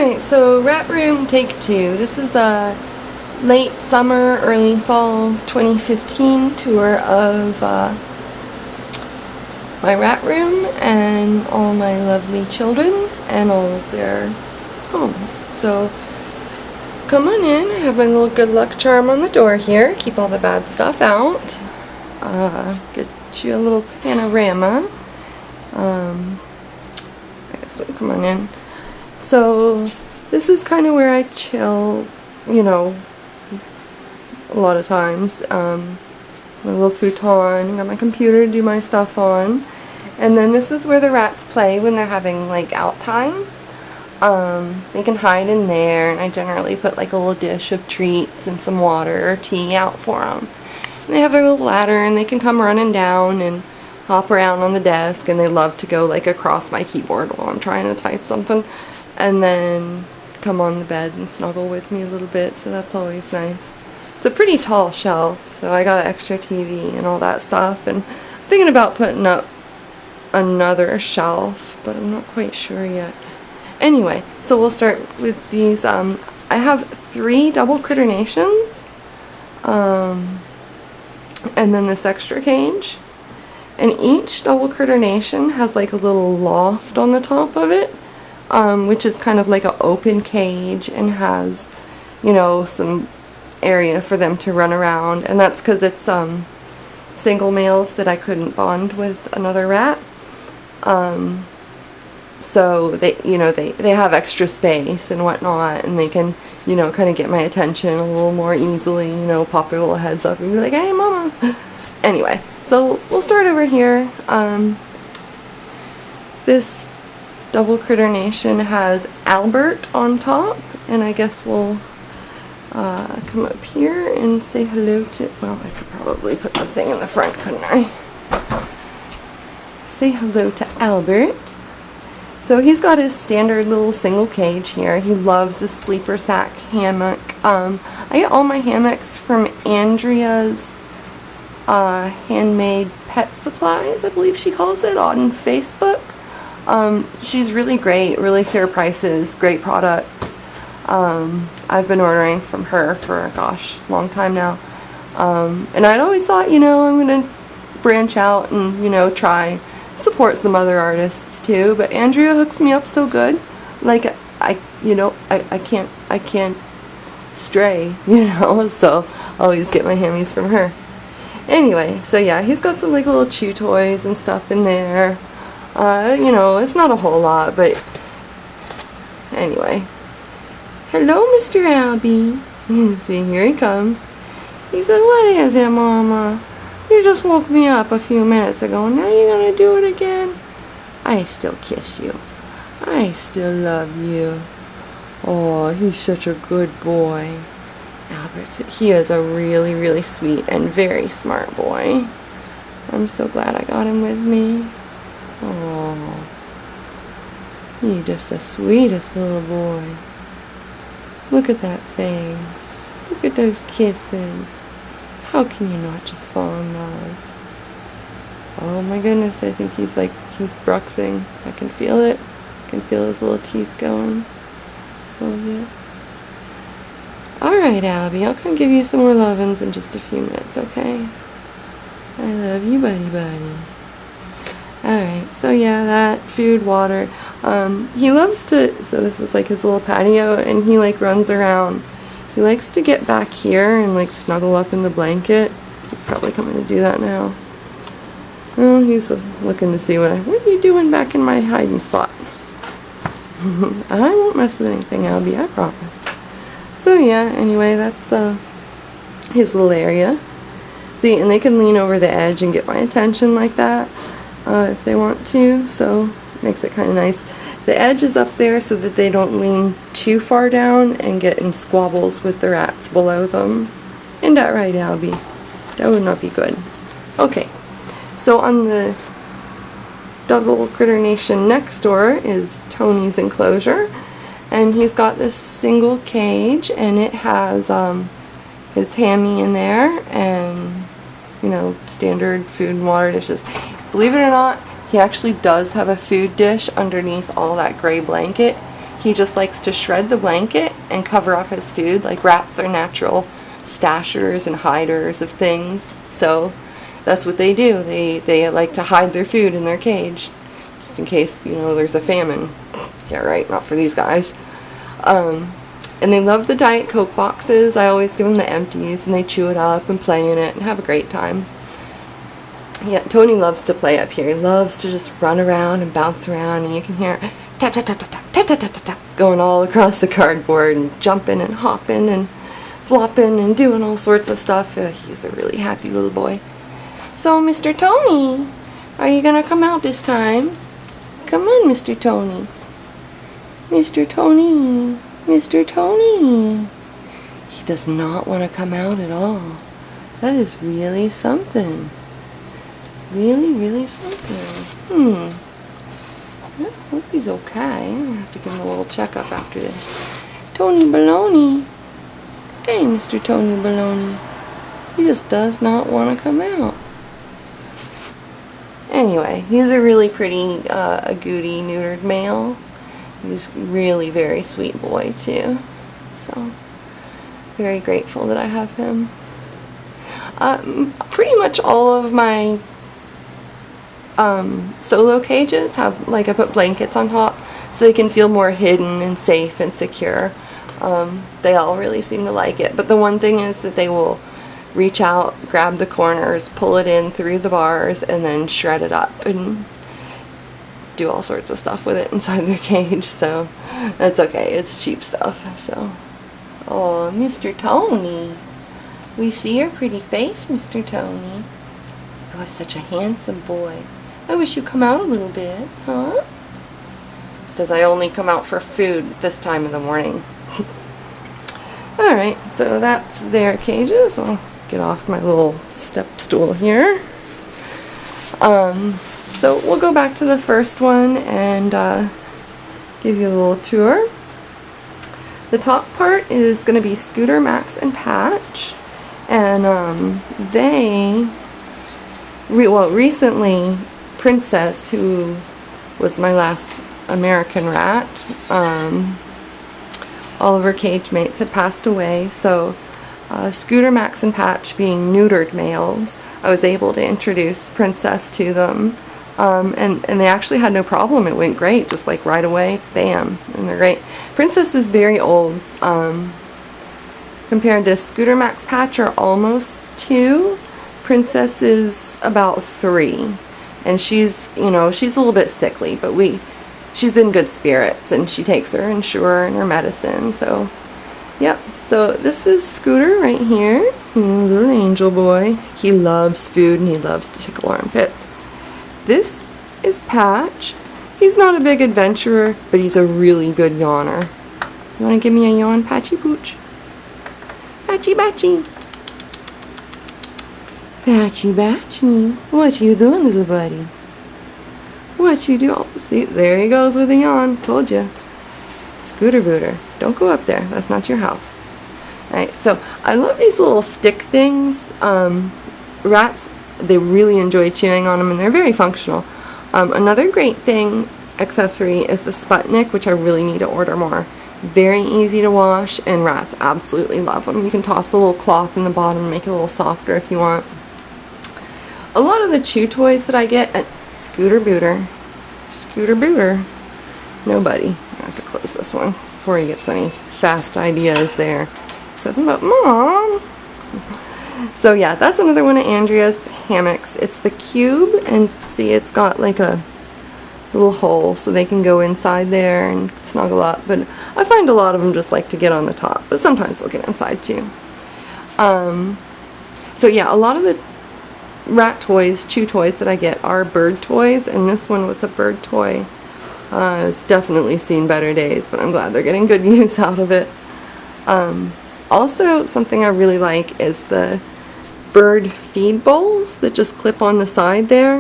Alright, so rat room take 2. This is a late summer, early fall 2015 tour of my rat room and all my lovely children and all of their homes. So come on in. I have my little good luck charm on the door here. Keep all the bad stuff out. Get you a little panorama. I guess we'll come on in. So this is kind of where I chill, you know, a lot of times. My little futon, got my computer to do my stuff on. And then this is where the rats play when they're having like out time. They can hide in there, and I generally put like a little dish of treats and some water or tea out for them. And they have their little ladder, and they can come running down and hop around on the desk, and they love to go like across my keyboard while I'm trying to type something, and then come on the bed and snuggle with me a little bit, so that's always nice. It's a pretty tall shelf, so I got an extra TV and all that stuff, and I'm thinking about putting up another shelf, but I'm not quite sure yet. Anyway, so we'll start with these. I have 3 double critter nations, and then this extra cage, and each double critter nation has like a little loft on the top of it, which is kind of like an open cage and has, you know, some area for them to run around, and that's because it's single males that I couldn't bond with another rat. So they, you know, they have extra space and whatnot, and they can, you know, kind of get my attention a little more easily, you know, pop their little heads up and be like, hey mama. Anyway, so we'll start over here. This double critter nation has Albert on top, and I guess we'll come up here and say hello to, well, I could probably put the thing in the front, couldn't I? Say hello to Albert. So he's got his standard little single cage here. He loves his sleeper sack hammock. I get all my hammocks from Andrea's handmade pet supplies, I believe she calls it, on Facebook. She's really great, really fair prices, great products. I've been ordering from her for, gosh, a long time now. And I'd always thought, you know, I'm going to branch out and, you know, try support some other artists too, but Andrea hooks me up so good, like I can't stray, you know, so I always get my hammies from her. Anyway, so yeah, he's got some like little chew toys and stuff in there. You know, it's not a whole lot, but anyway. Hello, Mr. Albie. See, here he comes. He said, what is it, Mama? You just woke me up a few minutes ago. Now you're gonna do it again? I still kiss you. I still love you. Oh, he's such a good boy. Albert, he is a really, really sweet and very smart boy. I'm so glad I got him with me. Oh, he's just the sweetest little boy. Look at that face. Look at those kisses. How can you not just fall in love? Oh my goodness, I think he's bruxing. I can feel it. I can feel his little teeth going a little bit. Alright, Albie, I'll come give you some more lovin's in just a few minutes, okay? I love you, buddy, buddy. Alright, so yeah, that, food, water. He loves to, so this is like his little patio, and he like runs around. He likes to get back here and like snuggle up in the blanket. He's probably coming to do that now. Oh, he's looking to see what are you doing back in my hiding spot? I won't mess with anything, Albie, I promise. So yeah, anyway, that's his little area. See, and they can lean over the edge and get my attention like that if they want to, so makes it kind of nice. The edge is up there so that they don't lean too far down and get in squabbles with the rats below them. Isn't that right, Albie? That would not be good. Okay, so on the double critter nation next door is Tony's enclosure, and he's got this single cage, and it has his hammy in there and, you know, standard food and water dishes. Believe it or not, he actually does have a food dish underneath all that gray blanket. he just likes to shred the blanket and cover up his food. Like, rats are natural stashers and hiders of things, so that's what they do. They like to hide their food in their cage, just in case, you know, there's a famine. Yeah, right, not for these guys. And they love the Diet Coke boxes. I always give them the empties, and they chew it up and play in it and have a great time. Yeah, Tony loves to play up here. He loves to just run around and bounce around, and you can hear tap, tap, tap, tap, tap, tap, tap, tap, tap, going all across the cardboard, and jumping and hopping and flopping and doing all sorts of stuff. He's a really happy little boy. So, Mr. Tony, are you gonna come out this time? Come on, Mr. Tony. Mr. Tony. Mr. Tony. He does not want to come out at all. That is really something. Really, really something. I hope he's okay. I'm gonna have to give him a little checkup after this. Tony Baloney. Hey, Mr. Tony Baloney. He just does not want to come out. Anyway, he's a really pretty, agouti, neutered male. He's really very sweet boy, too. So, very grateful that I have him. Pretty much all of my solo cages have, like, I put blankets on top so they can feel more hidden and safe and secure. They all really seem to like it. But the one thing is that they will reach out, grab the corners, pull it in through the bars, and then shred it up and do all sorts of stuff with it inside their cage. So that's okay. It's cheap stuff. So, oh, Mr. Tony, we see your pretty face, Mr. Tony. You are such a handsome boy. I wish you'd come out a little bit, huh? He says I only come out for food this time of the morning. Alright, so that's their cages. I'll get off my little step stool here. So we'll go back to the first one and give you a little tour. The top part is going to be Scooter, Max, and Patch. And recently Princess, who was my last American rat, all of her cage mates had passed away, so Scooter, Max, and Patch being neutered males, I was able to introduce Princess to them, and they actually had no problem. It went great, just like right away, bam, and they're great. Princess is very old, compared to Scooter, Max, Patch are almost 2. Princess is about 3, and she's, you know, she's a little bit sickly, but she's in good spirits, and she takes her Ensure and her medicine. So, yep. So this is Scooter right here, little angel boy. He loves food and he loves to tickle armpits. This is Patch. He's not a big adventurer, but he's a really good yawner. You want to give me a yawn, Patchy Pooch? Patchy Batchy. Patchy Batchy. What you doing, little buddy? What you do? Oh, see, there he goes with a yawn. Told you. Scooter Booter. Don't go up there. That's not your house. Alright, so I love these little stick things. Rats, they really enjoy chewing on them, and they're very functional. Another great accessory is the Sputnik, which I really need to order more. Very easy to wash, and rats absolutely love them. You can toss a little cloth in the bottom and make it a little softer if you want. A lot of the chew toys that I get at Scooter Booter. Nobody. I have to close this one before he gets any fast ideas there. Says about Mom. So yeah, that's another one of Andrea's hammocks. It's the cube, and see, it's got like a little hole so they can go inside there and snuggle up. But I find a lot of them just like to get on the top, but sometimes they'll get inside too. So yeah, a lot of the rat toys, chew toys that I get are bird toys, and this one was a bird toy. It's definitely seen better days, but I'm glad they're getting good use out of it. Also, something I really like is the bird feed bowls that just clip on the side there,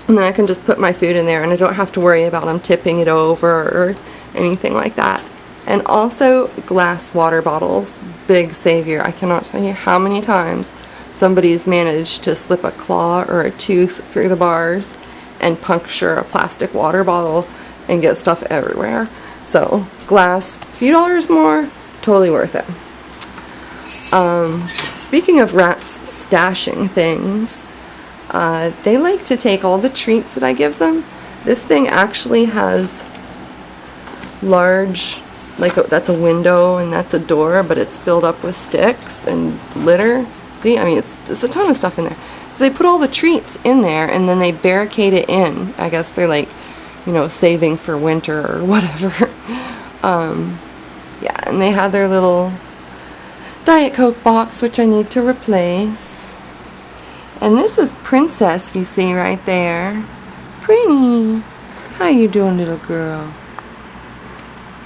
and then I can just put my food in there and I don't have to worry about them tipping it over or anything like that. And also glass water bottles, big savior. I cannot tell you how many times somebody's managed to slip a claw or a tooth through the bars and puncture a plastic water bottle and get stuff everywhere. So glass, a few dollars more, totally worth it. Speaking of rats stashing things, they like to take all the treats that I give them. This thing actually has large, like that's a window and that's a door, but it's filled up with sticks and litter. See, I mean, it's a ton of stuff in there. So they put all the treats in there and then they barricade it in. I guess they're like, you know, saving for winter or whatever. Yeah, and they have their little Diet Coke box, which I need to replace. And this is Princess, you see right there. Pretty. How you doing, little girl?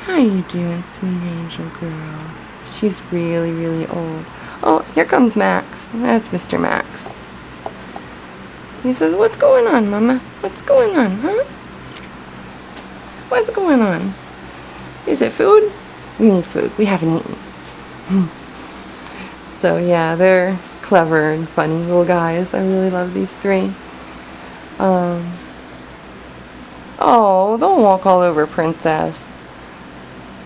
How you doing, sweet angel girl? She's really, really old. Oh, here comes Max. That's Mr. Max. He says, what's going on, Mama? What's going on, huh? What's going on? Is it food? We need food. We haven't eaten. So yeah, they're clever and funny little guys. I really love these three. Oh, don't walk all over Princess.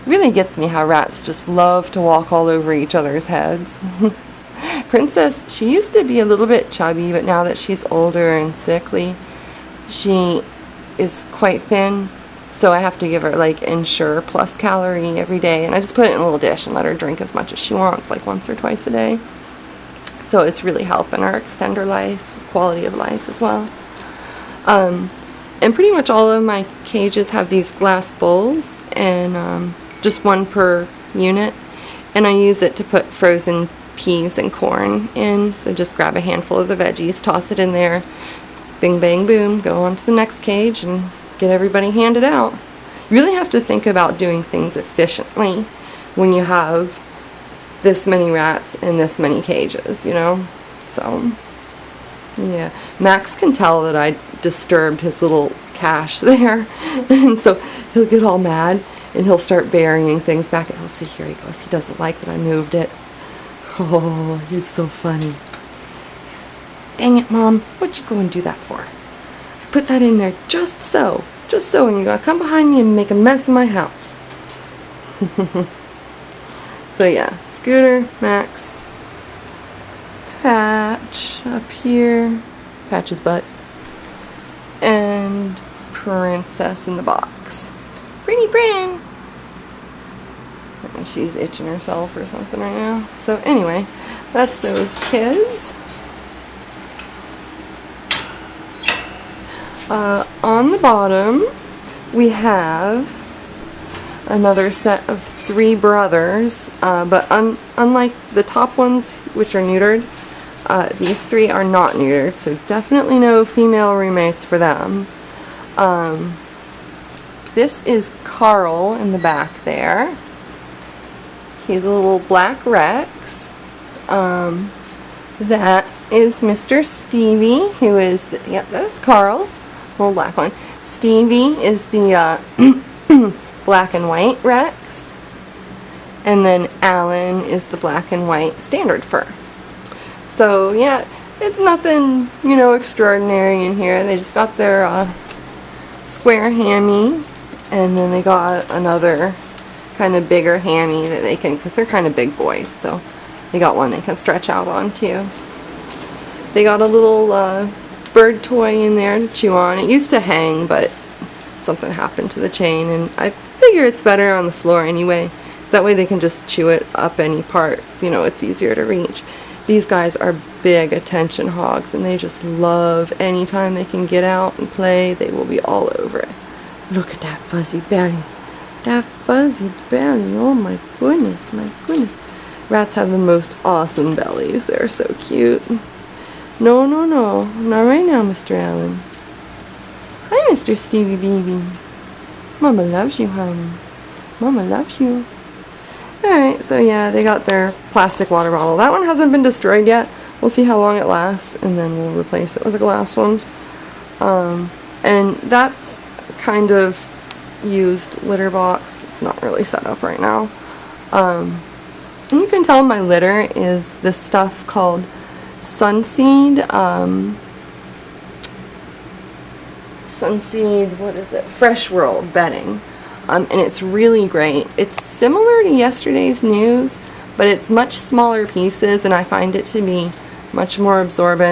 Really gets me how rats just love to walk all over each other's heads. Princess, she used to be a little bit chubby, but now that she's older and sickly, she is quite thin. So I have to give her like Ensure Plus Calorie every day, and I just put it in a little dish and let her drink as much as she wants, like once or twice a day. So it's really helping her extend her life, quality of life as well. And pretty much all of my cages have these glass bowls, and just one per unit, and I use it to put frozen peas and corn in. So just grab a handful of the veggies, toss it in there, bing bang boom, go on to the next cage and get everybody handed out. You really have to think about doing things efficiently when you have this many rats in this many cages, you know. So yeah, Max can tell that I disturbed his little cache there, and so he'll get all mad and he'll start burying things back. Oh, see, here he goes. He doesn't like that I moved it. Oh, he's so funny. He says, dang it, Mom, what'd you go and do that for? I put that in there just so, and you gotta come behind me and make a mess of my house. So yeah, Scooter, Max, Patch up here, Patch's butt, and Princess in the box. Pretty Bran. She's itching herself or something right now. So anyway, that's those kids. On the bottom, we have another set of 3 brothers, but unlike the top ones, which are neutered, these 3 are not neutered, so definitely no female roommates for them. This is Carl in the back there. He's a little black Rex. That is Mr. Stevie, who is, yep, that's Carl, little black one. Stevie is the black and white Rex. And then Alan is the black and white standard fur. So yeah, it's nothing, you know, extraordinary in here. They just got their square hammy, and then they got another kind of bigger hammy that they can, because they're kind of big boys, so they got one they can stretch out on too. They got a little bird toy in there to chew on. It used to hang, but something happened to the chain, and I figure it's better on the floor anyway, so that way they can just chew it up any parts, you know, it's easier to reach. These guys are big attention hogs, and they just love any time they can get out and play, they will be all over it. Look at that fuzzy belly. That fuzzy belly. Oh my goodness, my goodness. Rats have the most awesome bellies. They're so cute. No, no, no. Not right now, Mr. Allen. Hi, Mr. Stevie Baby. Mama loves you, honey. Mama loves you. Alright, so yeah, they got their plastic water bottle. That one hasn't been destroyed yet. We'll see how long it lasts, and then we'll replace it with a glass one. And that's kind of used litter box. It's not really set up right now. And you can tell my litter is this stuff called Sunseed. Sunseed, what is it? Fresh World bedding. and it's really great. It's similar to yesterday's news, but it's much smaller pieces, and I find it to be much more absorbent.